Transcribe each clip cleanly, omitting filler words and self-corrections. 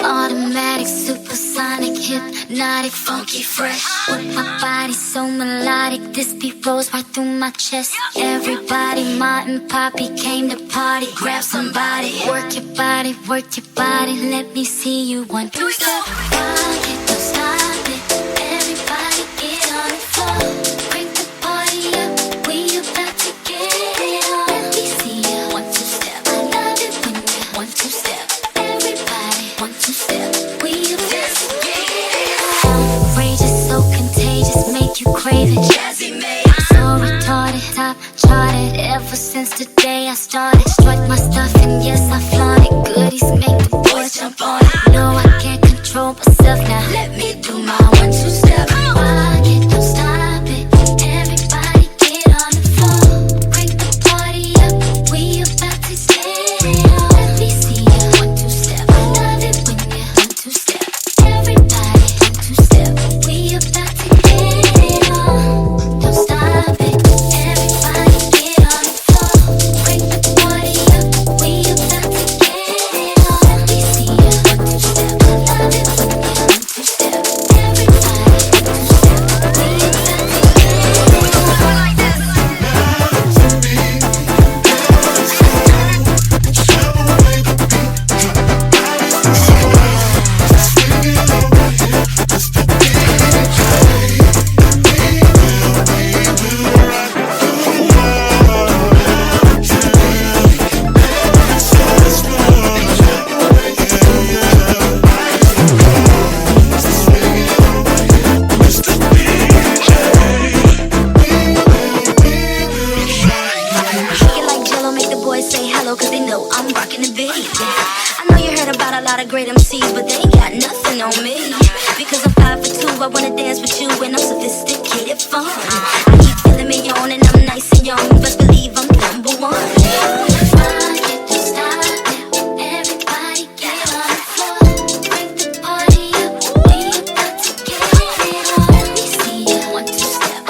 Automatic, supersonic, hypnotic, funky, fresh. With my body so melodic, this beat rolls right through my chest. Everybody, Martin, Poppy came to party. Grab somebody, work your body, let me see you one, two, step. Rock it, don't stop it. Everybody get on the floor. Crank the party up, we about to get it on. Let me see you one, two, step. I love it when you one, two, step. Everybody, one, two, step. We about to get it on. Outrageous, so contagious, make you crave it. Jazzy made, so retarded, top charted. Ever since the day I started, strut my stuff and yes I flaunt it. Goodies make the boys jump on it. No, I can't control myself now. Let me do my one, two, step. Rock it, don't stop it. Everybody get on the floor. Crank the party up, we about to get it on. Let me see you one, two, step. I love it when you one, two, step. Everybody one, two, step. We about to get it on. Don't stop it. Everybody get on the floor. Crank the party up, we about to get it on. Let me see you one, two, step. I love it when you one, two, step. Everybody one, two, step. We about to get it on. Like this. Shake it like Jello, make the boys say hello, cause they know I'm rocking the beat. I know you heard about a lot of great MCs, but they ain't got nothing on me. Because I'm 5'2", I wanna dance with you, and I'm sophisticated fun. I keep feeling me on, and I'm nice and young, best believe I'm number one. Rock it, don't stop it. Everybody get on the floor. Crank the party up, we about to get it on. Let me see you one, two, step.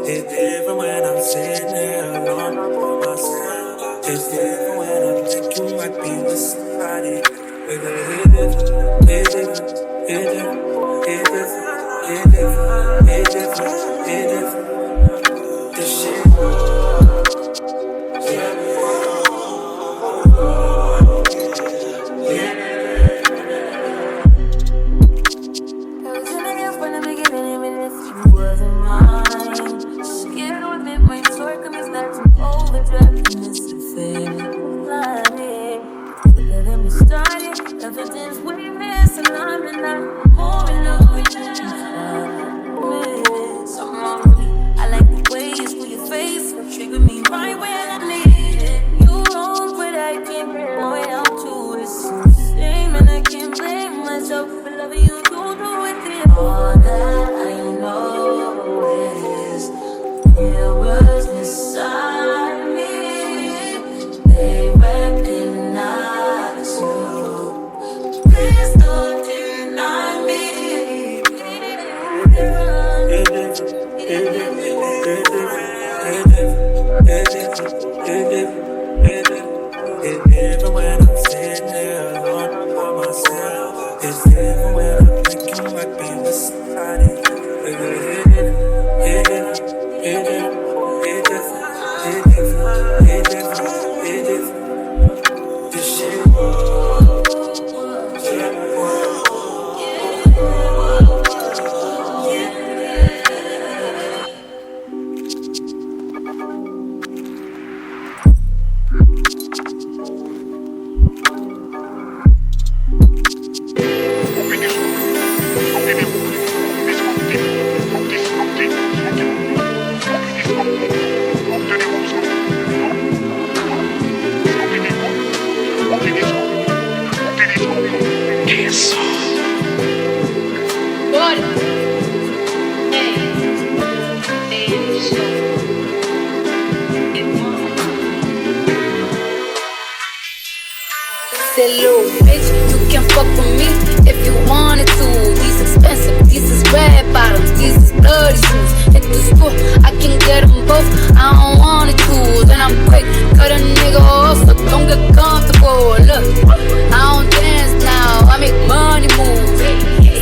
It's different when I'm sitting there alone by myself. It's different when I'm thinking you might be with somebody. It's different, it's different, it's different, it's different, it's different, it's different, it's different. This shit. Evidence we miss, and I'm not more in love with you. Something wrong with me. I like the way you screw your face, trigger me right when I need it. You wrong, but I can't bring my way out to it. It's the same, and I can't blame myself for loving you. You do it. All that I know is there was inside me. They recognize you. Please don't deny me. It's different when I'm sitting there alone by myself. It's different when I'm thinking you might be with somebody. It's different, it's different, it's different, it's different, it's different. Said, little bitch, you can fuck with me if you wanted to. These expensive, these is red bottoms, these is bloody shoes. Hit the school, I can get them both, I don't wanna choose. And I'm quick, cut a nigga off, so don't get comfortable. Look, I don't dance now, I make money move.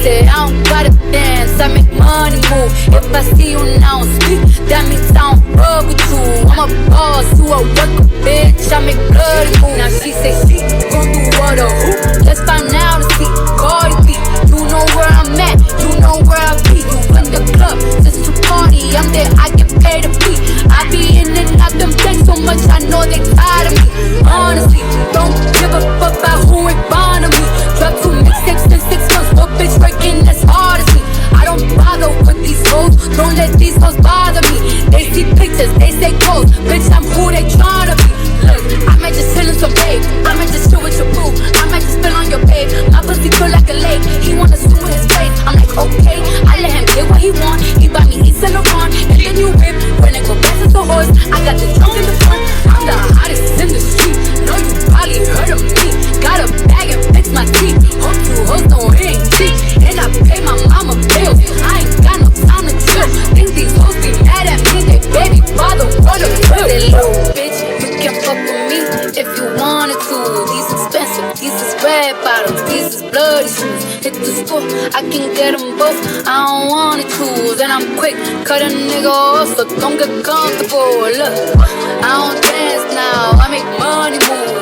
Say I don't gotta dance, I make money move. If I see you now speak, that means I don't fuck with you. I'm a boss, you a worker, bitch, I make bloody moves. Now she say she gon' do what or who? Let's find out and see. Cardi B, you know where I'm at, you know where I be. You in the club, just to party, I'm there, I get paid to be. I be in and out them things so much, I know they tired of me. Honestly, don't give a fuck about who ain't fond of me. Drop 2 mixtapes in 6 months, what bitch working as hard as me? I don't bother with these hoes, don't let these hoes bother me. They see pictures, they say goals, bitch I'm who they tryna be. Look, I might just chill in some babe, I might just chill with your boo, I might just spill on your babe. My pussy feel like a lake, he wanna swim with his face. I'm like okay, I let him get what he want. He buy me East and Laurent, and then you whip. When it go fast as a horse, I got the trunk in the front. I'm the hottest in the street, know you probably heard of me. Got a bag and fix my teeth, hope you hoes know it ain't cheap. And I pay my mama bills, I ain't got no time to chill. Think these hoes be mad at me, they baby father wanna kill. That little bitch, you can fuck with me if you wanted to. These expensive, these is red bottoms, these is bloody shoes. Hit the school, I can get them both, I don't wanna choose. And I'm quick, cut a nigga off, so don't get comfortable. Look, I don't dance now, I make money move.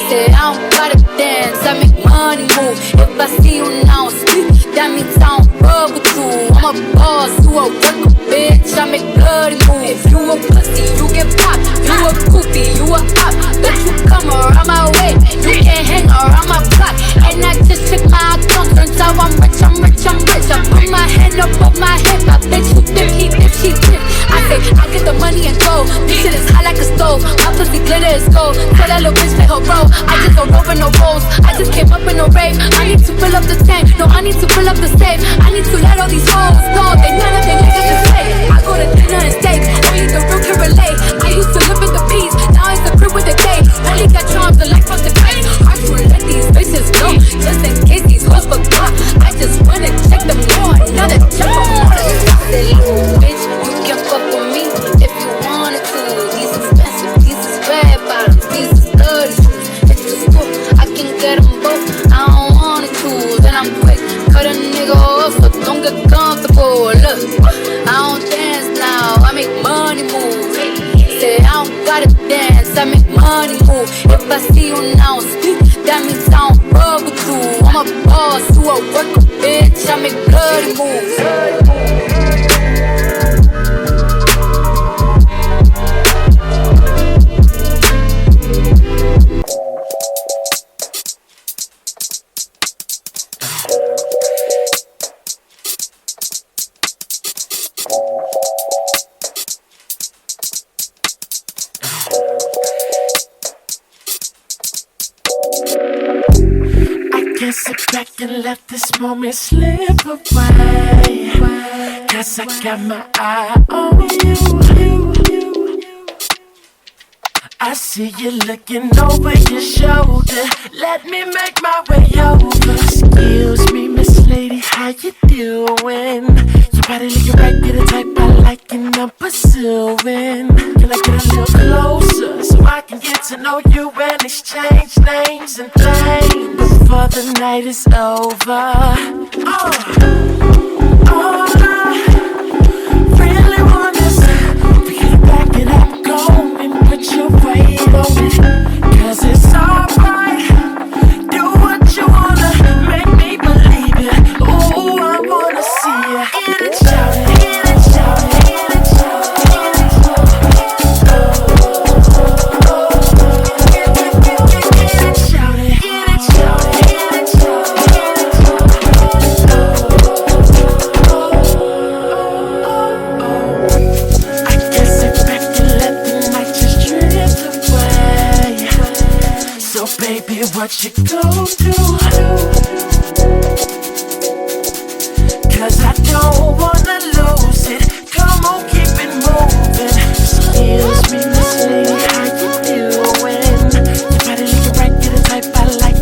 Say I don't gotta dance, I make money move. If I see you now speak, that means I don't fuck with you. I'm a boss, you a worker, bitch, I make bloody move. If you a pussy, you get popped. You a goofy, you a op. Don't you come around my way, you can't hang around my block. And I just check my account, turns out I'm rich, I'm rich, I'm rich. I put my hand up my hip, I bet you dip, he dip, she dip. I say, I get the money and go, this shit is hot like a stove. My pussy glitter is gold, tell that little bitch play her role. I just don't roll with no rolls, I just came up in a rave. I need to fill up the tank, no I need to fill up the safe. I need to let all these hoes know they none of their niggas is fake. I go to dinner and steaks, only the real can relate. I used to live in the peace, now it's the crib with the day. Only got charms, the life of the grace. Hard to let these bitches know, just in case these hoes forgot. I just wanna check them more, another check from more than stop. That little bitch, you can fuck with me if you wanted to. These expensive, these is red bottoms, these is bloody shoes. Hit the school, I can get them both, I don't wanna choose. And I'm quick, cut a nigga off, so don't get comfortable. Look, I don't dance now, I make money move. Say I don't gotta dance, I make money move. If I see you now speak, that means I don't fuck with you. I'm a boss, you a worker, bitch, I make bloody moves. Can't sit back and let this moment slip away, 'cause I got my eye on you. I see you looking over your shoulder. Let me make my way over. Excuse me, Miss Lady, how you doing? Your body looking right, you're the type I like and I'm pursuing. Can I get a little closer so I can get to know you and exchange names and things before the night is over? All I really want is for you to back it up, go and put your weight on it, 'cause it's alright. Do what you wanna, make me believe it. Ooh, I wanna see you in it, shout it, in it, shout it, in it, shout it, in it, shout it. In it, shout it, in it, shout it, in it, shout it, in it, shout it. I guess sit back and let the night just drift away. So baby, what you gon' do? 'Cause I don't wanna lose it. Come on, keep it moving. Excuse me, Miss Lady, how you doing? Your body looking right, you're the type I like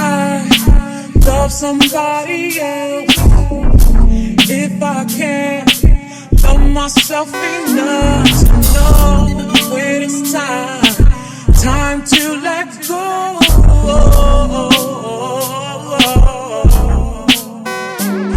I love somebody else. If I can't love myself enough to know when it's time to let go.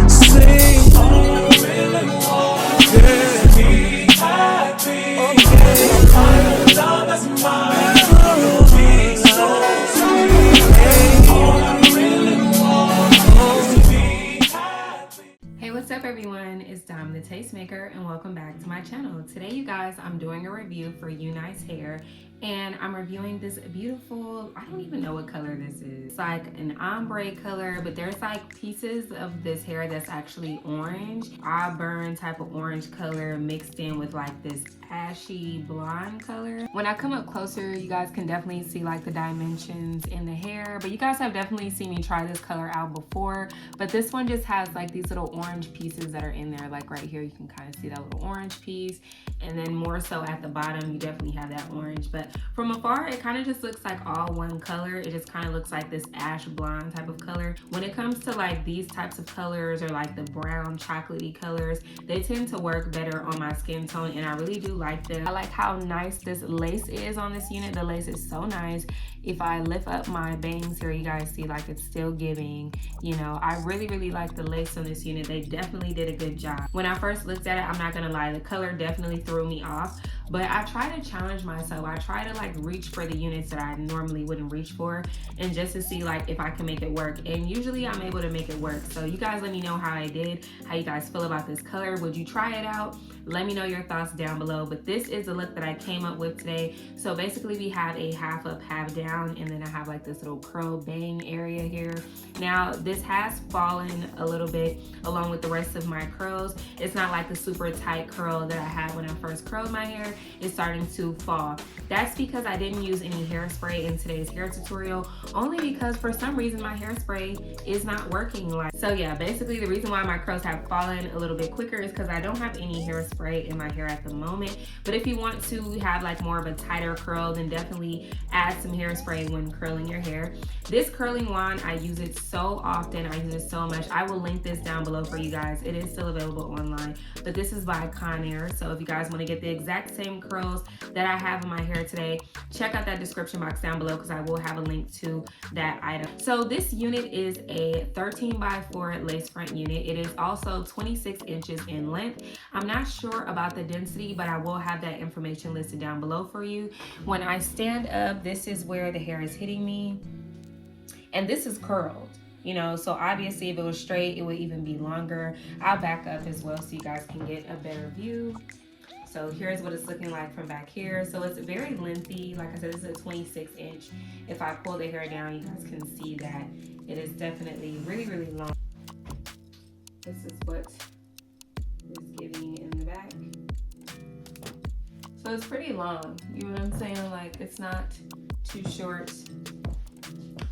Sing all I really want, yeah. Be happy, okay. Find the love that's mine. It'll be so sweet. All I really want is to be happy. Hey, what's up everyone? It's Dom the Tastemaker and welcome back to my channel. Today you guys, I'm doing a review for UNICE hair and I'm reviewing this beautiful, I don't even know what color this is. It's like an ombre color, but there's like pieces of this hair that's actually orange. Auburn type of orange color mixed in with like this ashy blonde color. When I come up closer, you guys can definitely see like the dimensions in the hair, but you guys have definitely seen me try this color out before, but this one just has like these little orange pieces that are in there. Like right here, you can kind of see that little orange piece, and then more so at the bottom, you definitely have that orange, but from afar, it kind of just looks like all one color. It just kind of looks like this ash blonde type of color. When it comes to like these types of colors or like the brown chocolatey colors, they tend to work better on my skin tone, and I really do like them. I like how nice this lace is on this unit. The lace is so nice. If I lift up my bangs here, you guys see like it's still giving, you know, I really like the lace on this unit. They definitely did a good job. When I first looked at it, I'm not gonna lie, the color definitely threw me off, but I try to challenge myself. I try to like reach for the units that I normally wouldn't reach for, and just to see like if I can make it work, and usually I'm able to make it work. So you guys let me know how I did, how you guys feel about this color. Would you try it out? Let me know your thoughts down below. But this is the look that I came up with today. So basically we have a half up, half down, and then I have like this little curl bang area here. Now this has fallen a little bit along with the rest of my curls. It's not like the super tight curl that I had when I first curled my hair. It's starting to fall. That's because I didn't use any hairspray in today's hair tutorial, only because for some reason my hairspray is not working. So yeah, basically the reason why my curls have fallen a little bit quicker is because I don't have any hairspray in my hair at the moment. But if you want to have like more of a tighter curl, then definitely add some hairspray when curling your hair. This curling wand, I use it so often, I use it so much. I will link this down below for you guys. It is still available online, but this is by Conair. So if you guys want to get the exact same curls that I have in my hair today, check out that description box down below because I will have a link to that item. So this unit is a 13x4 lace front unit. It is also 26 inches in length. I'm not sure about the density, but I will have that information listed down below for you. When I stand up, this is where the hair is hitting me, and this is curled, you know, so obviously if it was straight, it would even be longer. I'll back up as well so you guys can get a better view. So here's what it's looking like from back here. So it's very lengthy. Like I said, this is a 26 inch. If I pull the hair down, you guys can see that it is definitely really long. This is what it's giving in the back. So it's pretty long. You know what I'm saying? Like it's not too short.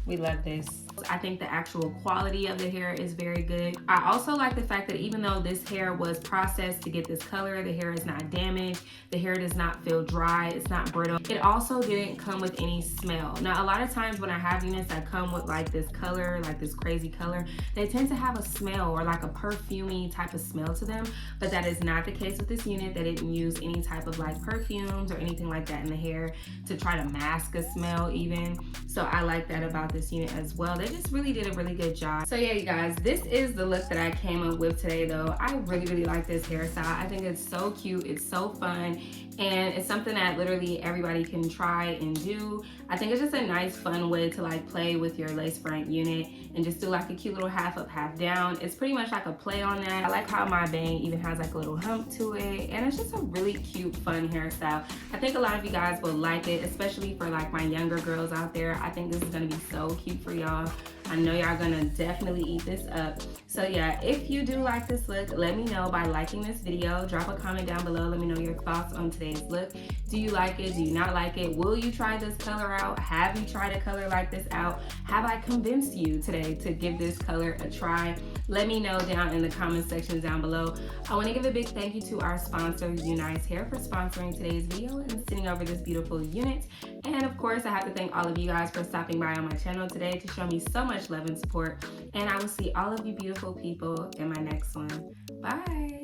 We love this. I think the actual quality of the hair is very good. I also like the fact that even though this hair was processed to get this color, the hair is not damaged. The hair does not feel dry. It's not brittle. It also didn't come with any smell. Now, a lot of times when I have units that come with like this color, like this crazy color, they tend to have a smell or like a perfumey type of smell to them, but that is not the case with this unit. They didn't use any type of like perfumes or anything like that in the hair to try to mask a smell even. So I like that about this unit as well. They just really did a really good job. So yeah, you guys, this is the look that I came up with today though. I really like this hairstyle. I think it's so cute, it's so fun, and it's something that literally everybody can try and do. I think it's just a nice fun way to like play with your lace front unit and just do like a cute little half up, half down. It's pretty much like a play on that. I like how my bang even has like a little hump to it, and it's just a really cute, fun hairstyle. I think a lot of you guys will like it, especially for like my younger girls out there. I think this is gonna be so cute for y'all. I know y'all gonna definitely eat this up. So yeah, if you do like this look, let me know by liking this video. Drop a comment down below. Let me know your thoughts on today's look. Do you like it? Do you not like it? Will you try this color out? Have you tried a color like this out? Have I convinced you today to give this color a try? Let me know down in the comment section down below. I want to give a big thank you to our sponsor, UNICE Hair, for sponsoring today's video and sending over this beautiful unit. And of course, I have to thank all of you guys for stopping by on my channel today to show me so much love and support. And I will see all of you beautiful people in my next one. Bye.